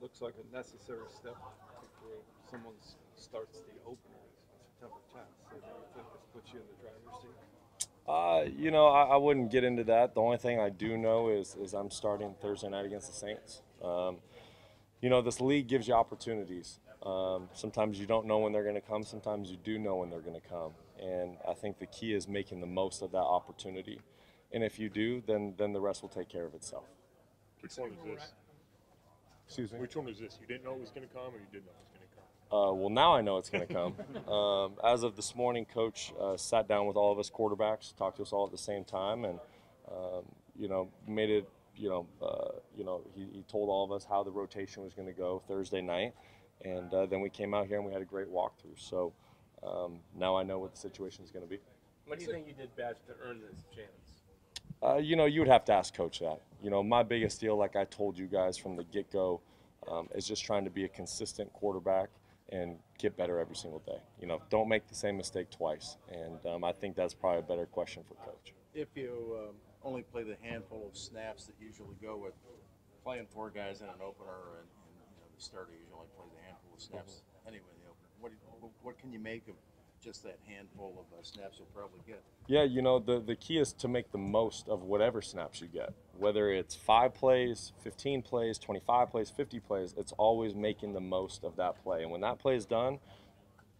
looks like a necessary step before someone starts the opener on September 10th. So do you think this puts you in the driver's seat? I wouldn't get into that. The only thing I do know is I'm starting Thursday night against the Saints. This league gives you opportunities. Sometimes you don't know when they're going to come. Sometimes you do know when they're going to come. And I think the key is making the most of that opportunity. And if you do, then the rest will take care of itself. Which one is this? Excuse me? Which one was this? You didn't know it was going to come, or you did know it was going to come? Well, now I know it's going to come. As of this morning, Coach sat down with all of us quarterbacks, talked to us all at the same time, and made it. He told all of us how the rotation was going to go Thursday night, and then we came out here and we had a great walkthrough. So now I know what the situation is going to be. What do you think you did best to earn this chance? You would have to ask Coach that. My biggest deal, like I told you guys from the get-go, is just trying to be a consistent quarterback and get better every single day. Don't make the same mistake twice. And I think that's probably a better question for Coach. If you only play the handful of snaps that usually go with playing four guys in an opener, and the starter usually only plays a handful of snaps anyway in the opener, what can you make of just that handful of snaps you'll probably get? Yeah, the key is to make the most of whatever snaps you get. Whether it's 5 plays, 15 plays, 25 plays, 50 plays, it's always making the most of that play. And when that play is done,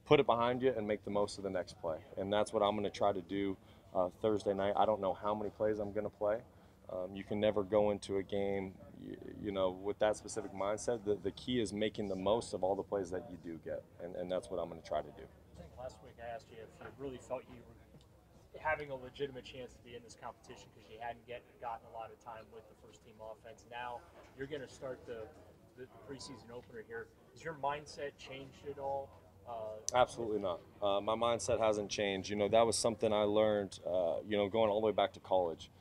put it behind you and make the most of the next play. And that's what I'm going to try to do Thursday night. I don't know how many plays I'm going to play. You can never go into a game, with that specific mindset. The key is making the most of all the plays that you do get, and that's what I'm going to try to do. I think last week I asked you if you really felt you were having a legitimate chance to be in this competition because you hadn't gotten a lot of time with the first team offense. Now you're going to start the preseason opener here. Has your mindset changed at all? Absolutely not. My mindset hasn't changed. That was something I learned, going all the way back to college.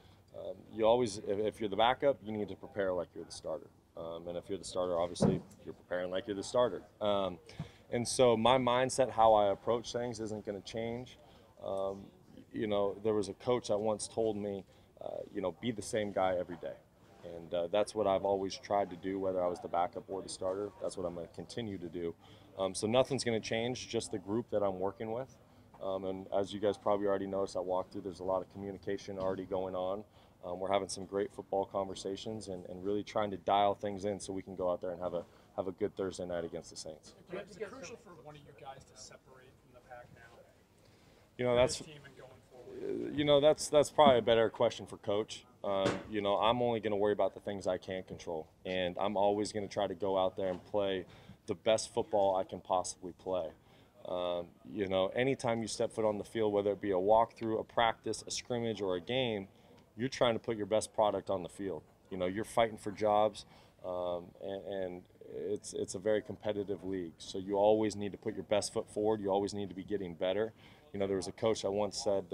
You always, if you're the backup, you need to prepare like you're the starter. And if you're the starter, obviously, you're preparing like you're the starter. And so my mindset, how I approach things, isn't going to change. There was a coach that once told me, be the same guy every day. And that's what I've always tried to do, whether I was the backup or the starter. That's what I'm going to continue to do. So nothing's going to change, just the group that I'm working with. And as you guys probably already noticed, I walked through, there's a lot of communication already going on. We're having some great football conversations and really trying to dial things in so we can go out there and have a good Thursday night against the Saints. Is it crucial for one of you guys to separate from the pack now? That's Team and going forward? that's probably a better question for Coach. I'm only going to worry about the things I can control, and I'm always going to try to go out there and play the best football I can possibly play. Anytime you step foot on the field, whether it be a walkthrough, a practice, a scrimmage, or a game, you're trying to put your best product on the field. You're fighting for jobs, and it's a very competitive league. So you always need to put your best foot forward. You always need to be getting better. There was a coach that once said,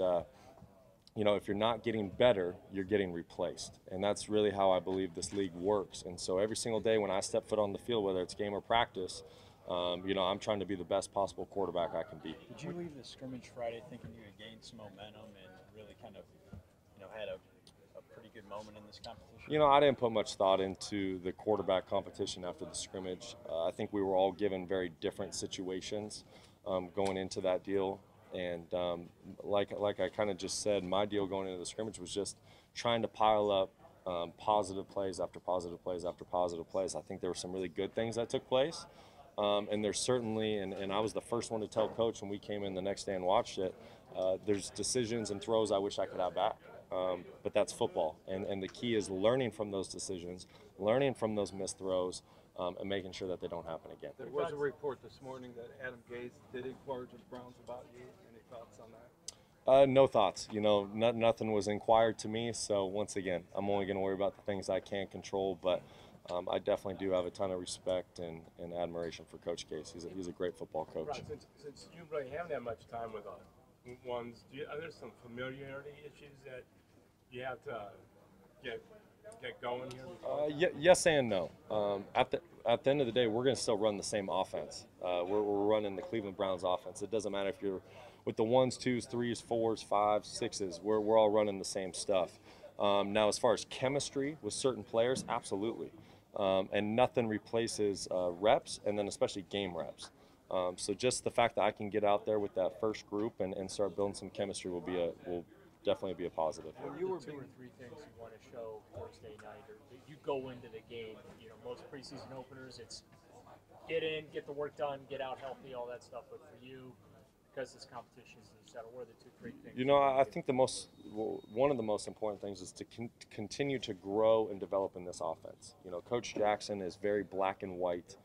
if you're not getting better, you're getting replaced. And that's really how I believe this league works. And so every single day when I step foot on the field, whether it's game or practice, I'm trying to be the best possible quarterback I can be. Did you leave the scrimmage Friday thinking you had gained some momentum and really kind of, had a pretty good moment in this competition? I didn't put much thought into the quarterback competition after the scrimmage. I think we were all given very different situations going into that deal. And like I kind of just said, my deal going into the scrimmage was just trying to pile up positive plays after positive plays after positive plays. I think there were some really good things that took place. And there's certainly, and I was the first one to tell Coach when we came in the next day and watched it, there's decisions and throws I wish I could have back. But that's football. And the key is learning from those decisions, learning from those missed throws, and making sure that they don't happen again. There was a report this morning that Adam Gase did inquire to the Browns about you. Any thoughts on that? No thoughts. Nothing was inquired to me. So once again, I'm only going to worry about the things I can control. But I definitely do have a ton of respect and admiration for Coach Gase. He's a great football coach. Right, since you really haven't had much time with ones, are there some familiarity issues that you have to get going here? Yes and no. At the end of the day, we're going to still run the same offense. We're running the Cleveland Browns offense. It doesn't matter if you're with the 1s, 2s, 3s, 4s, 5s, 6s. We're all running the same stuff. Now, as far as chemistry with certain players, absolutely. and nothing replaces reps, and then especially game reps. So just the fact that I can get out there with that first group and start building some chemistry will definitely be a positive. What are the 2 or 3 things you want to show Thursday night, or that you go into the game? You know, most preseason openers, it's get in, get the work done, get out healthy, all that stuff. But for you, because this competition is in the settle, what are the 2, 3 things? You know, I think one of the most important things is to continue to grow and develop in this offense. You know, Coach Jackson is very black and white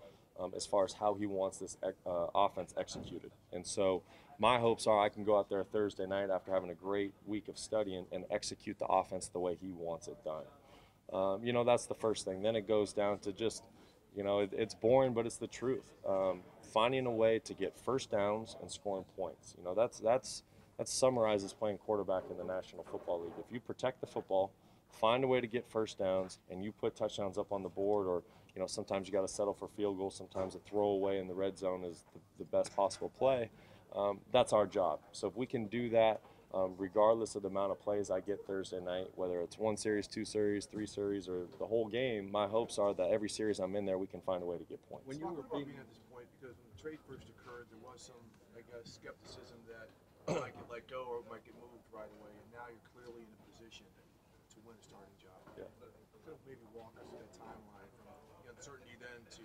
as far as how he wants this offense executed. And so my hopes are I can go out there Thursday night after having a great week of studying and execute the offense the way he wants it done. You know, that's the first thing. Then it goes down to just, you know, it's boring, but it's the truth. Finding a way to get first downs and scoring points. You know, that summarizes playing quarterback in the National Football League. If you protect the football, find a way to get first downs, and you put touchdowns up on the board, or you know, sometimes you got to settle for field goals. Sometimes a throwaway in the red zone is the best possible play. That's our job. So if we can do that, regardless of the amount of plays I get Thursday night, whether it's 1 series, 2 series, 3 series, or the whole game, my hopes are that every series I'm in there, we can find a way to get points. When you were being at this point, because when the trade first occurred, there was some, I guess, skepticism that it might get let go or it might get moved right away, and now you're clearly in a position to win a starting job. Yeah. So maybe walk us through that timeline from the uncertainty then to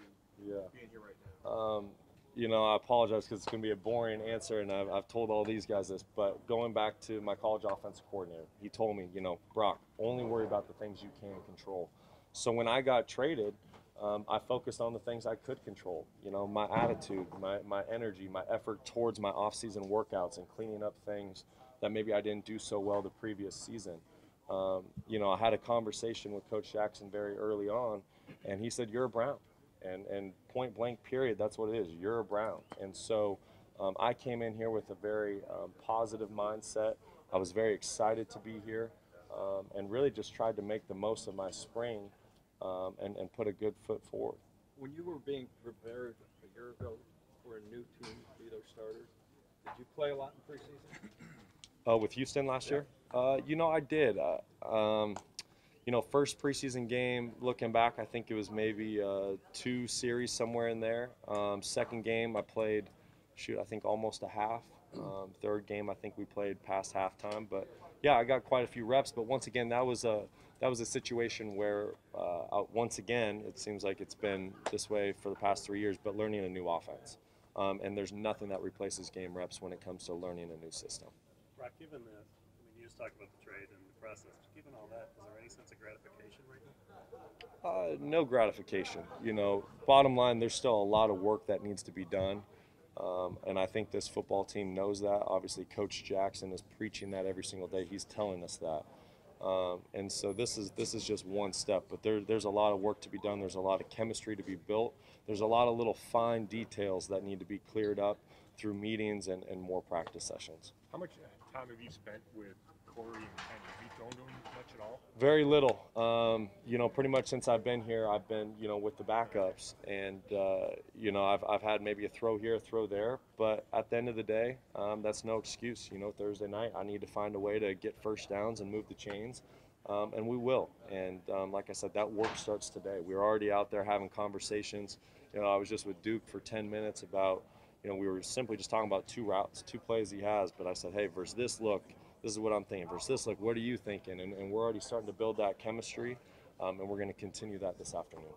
being here right now. You know, I apologize because it's going to be a boring answer, and I've told all these guys this, but going back to my college offensive coordinator, he told me, you know, Brock, only worry about the things you can control. So when I got traded, I focused on the things I could control. You know, my attitude, my energy, my effort towards my off-season workouts and cleaning up things that maybe I didn't do so well the previous season. You know, I had a conversation with Coach Jackson very early on, and he said, you're a Brown. And point blank period, that's what it is. You're a Brown. And so I came in here with a very positive mindset. I was very excited to be here and really just tried to make the most of my spring and put a good foot forward. When you were being prepared a year ago for a new team to be their starters, did you play a lot in preseason? With Houston last year? You know, I did. You know, first preseason game, looking back, I think it was maybe 2 series somewhere in there. Second game, I played, I think almost a half. Third game, I think we played past halftime. But yeah, I got quite a few reps. But once again, that was a situation where, once again, it seems like it's been this way for the past 3 years, but learning a new offense. And there's nothing that replaces game reps when it comes to learning a new system. Brock, given the, I mean, you just talked about the trade and the process. Given all that, is there any sense of gratification right now? No gratification. You know, bottom line, there's still a lot of work that needs to be done. And I think this football team knows that. Obviously, Coach Jackson is preaching that every single day. He's telling us that. And so this is just one step. But there's a lot of work to be done. There's a lot of chemistry to be built. There's a lot of little fine details that need to be cleared up through meetings and more practice sessions. How much time have you spent with Corey and Kenny? Have you thrown to him much at all? Very little. You know, pretty much since I've been here, I've been, you know, with the backups, and you know, I've had maybe a throw here, a throw there, but at the end of the day, that's no excuse. You know, Thursday night, I need to find a way to get first downs and move the chains, and we will. And like I said, that work starts today. We're already out there having conversations. You know, I was just with Duke for 10 minutes about, you know, we were simply just talking about 2 routes, 2 plays he has, but I said, hey, versus this look, this is what I'm thinking. Versus this look, what are you thinking? And we're already starting to build that chemistry, and we're going to continue that this afternoon.